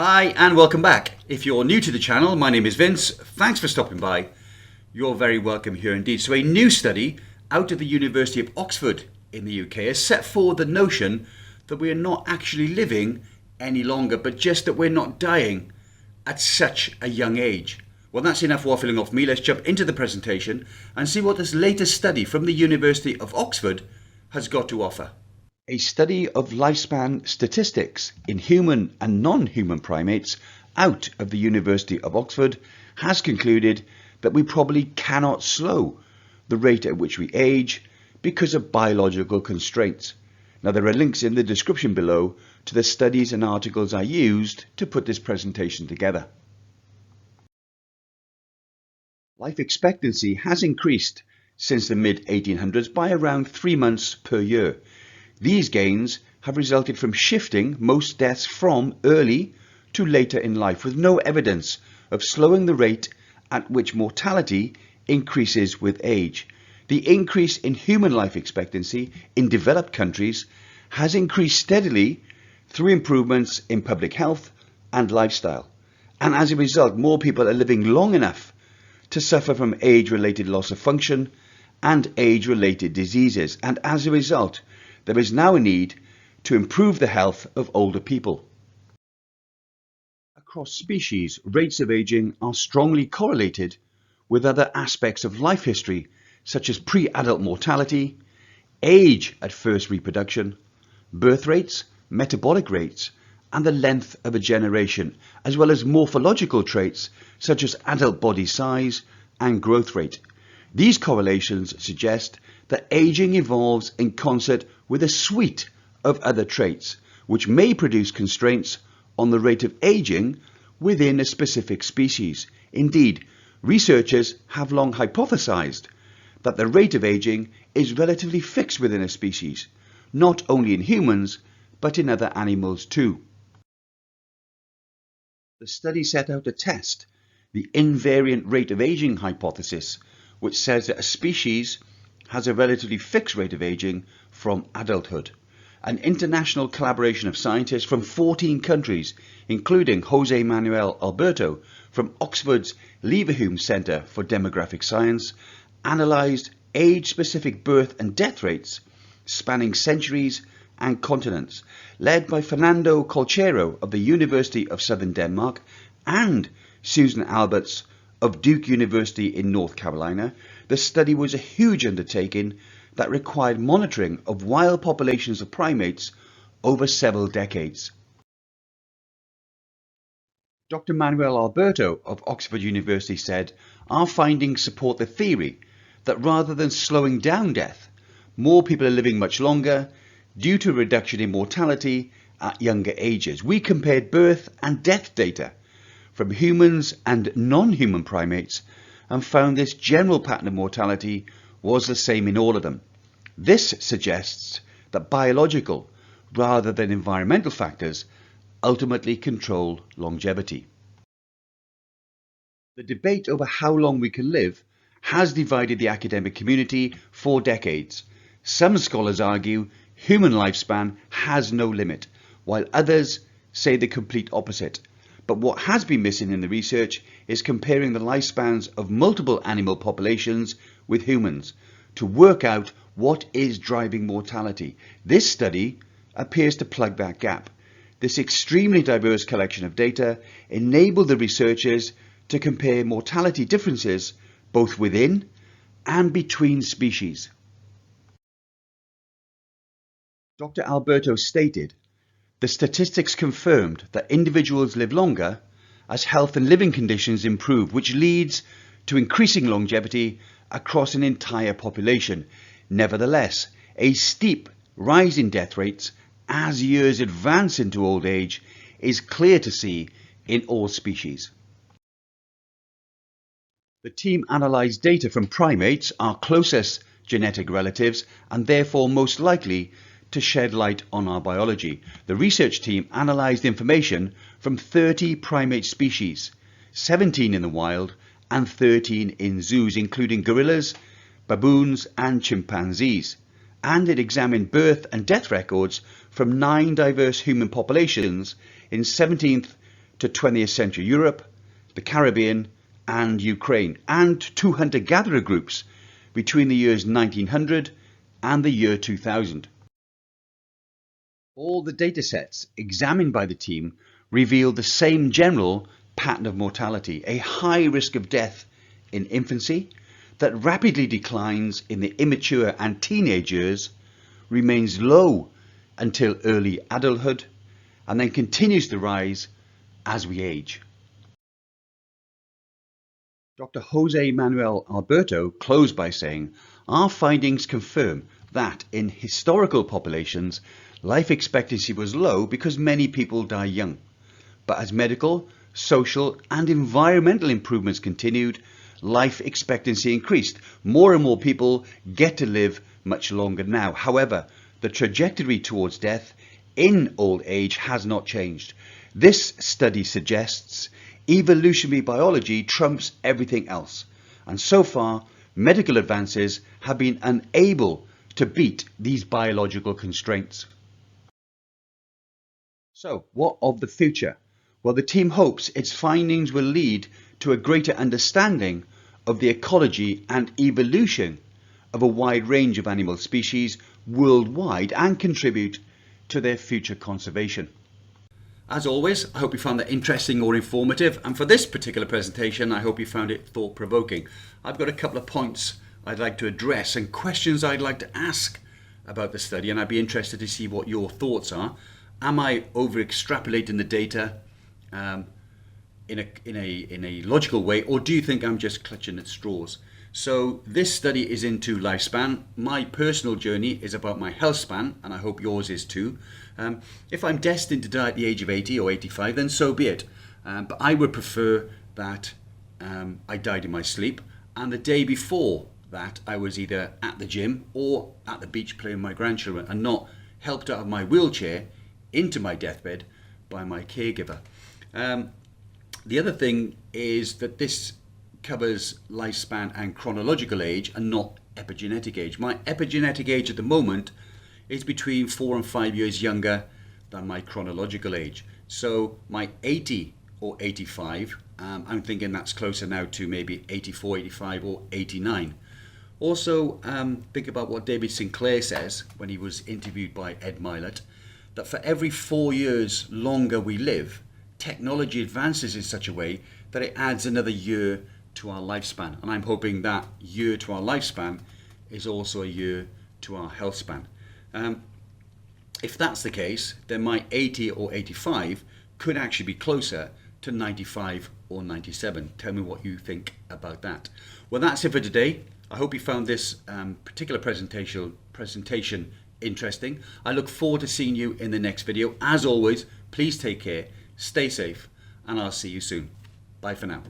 Hi and welcome back. If you're new to the channel, my name is Vince. Thanks for stopping by. You're very welcome here indeed. So a new study out of the University of Oxford in the UK has set forward the notion that we are not actually living any longer, but just that we're not dying at such a young age. Well, that's enough waffling off me. Let's jump into the presentation and see what this latest study from the University of Oxford has got to offer. A study of lifespan statistics in human and non-human primates out of the University of Oxford has concluded that we probably cannot slow the rate at which we age because of biological constraints. Now, there are links in the description below to the studies and articles I used to put this presentation together. Life expectancy has increased since the mid-1800s by around 3 months per year. These gains have resulted from shifting most deaths from early to later in life, with no evidence of slowing the rate at which mortality increases with age. The increase in human life expectancy in developed countries has increased steadily through improvements in public health and lifestyle. And as a result, more people are living long enough to suffer from age-related loss of function and age-related diseases. And as a result, there is now a need to improve the health of older people. Across species, rates of aging are strongly correlated with other aspects of life history, such as pre-adult mortality, age at first reproduction, birth rates, metabolic rates, and the length of a generation, as well as morphological traits such as adult body size and growth rate. These correlations suggest that aging evolves in concert with a suite of other traits, which may produce constraints on the rate of aging within a specific species. Indeed, researchers have long hypothesized that the rate of aging is relatively fixed within a species, not only in humans, but in other animals too. The study set out to test the invariant rate of aging hypothesis, which says that a species has a relatively fixed rate of aging from adulthood. An international collaboration of scientists from 14 countries, including Jose Manuel Aburto from Oxford's Leverhulme Centre for Demographic Science, analysed age-specific birth and death rates spanning centuries and continents. Led by Fernando Colchero of the University of Southern Denmark and Susan Alberts of Duke University in North Carolina, the study was a huge undertaking that required monitoring of wild populations of primates over several decades. Dr. Manuel Alberto of Oxford University said, "Our findings support the theory that rather than slowing down death, more people are living much longer due to a reduction in mortality at younger ages. We compared birth and death data from humans and non-human primates and found this general pattern of mortality was the same in all of them. This suggests that biological rather than environmental factors ultimately control longevity." The debate over how long we can live has divided the academic community for decades. Some scholars argue human lifespan has no limit, while others say the complete opposite. But what has been missing in the research is comparing the lifespans of multiple animal populations with humans to work out what is driving mortality. This study appears to plug that gap. This extremely diverse collection of data enabled the researchers to compare mortality differences both within and between species. Dr. Alberto stated, "The statistics confirmed that individuals live longer as health and living conditions improve, which leads to increasing longevity across an entire population. Nevertheless, a steep rise in death rates as years advance into old age is clear to see in all species." The team analysed data from primates, our closest genetic relatives, and therefore most likely to shed light on our biology. The research team analysed information from 30 primate species, 17 in the wild and 13 in zoos, including gorillas, baboons and chimpanzees. And it examined birth and death records from 9 diverse human populations in 17th to 20th century Europe, the Caribbean and Ukraine, and two hunter-gatherer groups between the years 1900 and the year 2000. All the datasets examined by the team revealed the same general pattern of mortality, a high risk of death in infancy that rapidly declines in the immature and teenage years, remains low until early adulthood, and then continues to rise as we age. Dr. Jose Manuel Aburto closed by saying, "Our findings confirm that in historical populations, life expectancy was low because many people die young. But as medical, social and environmental improvements continued, life expectancy increased. More and more people get to live much longer now. However, the trajectory towards death in old age has not changed. This study suggests evolutionary biology trumps everything else, and so far medical advances have been unable to beat these biological constraints." So, what of the future? Well, the team hopes its findings will lead to a greater understanding of the ecology and evolution of a wide range of animal species worldwide and contribute to their future conservation. As always, I hope you found that interesting or informative, and for this particular presentation I hope you found it thought-provoking. I've got a couple of points I'd like to address and questions I'd like to ask about the study, and I'd be interested to see what your thoughts are. Am I over-extrapolating the data in a logical way, or do you think I'm just clutching at straws? So this study is into lifespan. My personal journey is about my health span, and I hope yours is too. If I'm destined to die at the age of 80 or 85, then so be it. But I would prefer that I died in my sleep, and the day before that I was either at the gym or at the beach playing with my grandchildren, and not helped out of my wheelchair into my deathbed by my caregiver. The other thing is that this covers lifespan and chronological age and not epigenetic age. My epigenetic age at the moment is between 4 and 5 years younger than my chronological age. So my 80 or 85, I'm thinking that's closer now to maybe 84, 85 or 89. Also, think about what David Sinclair says when he was interviewed by Ed Milet, that for every 4 years longer we live, technology advances in such a way that it adds another year to our lifespan. And I'm hoping that year to our lifespan is also a year to our health span. If that's the case, then my 80 or 85 could actually be closer to 95 or 97. Tell me what you think about that. Well, that's it for today. I hope you found this particular presentation interesting. I look forward to seeing you in the next video. As always, please take care, stay safe, and I'll see you soon. Bye for now.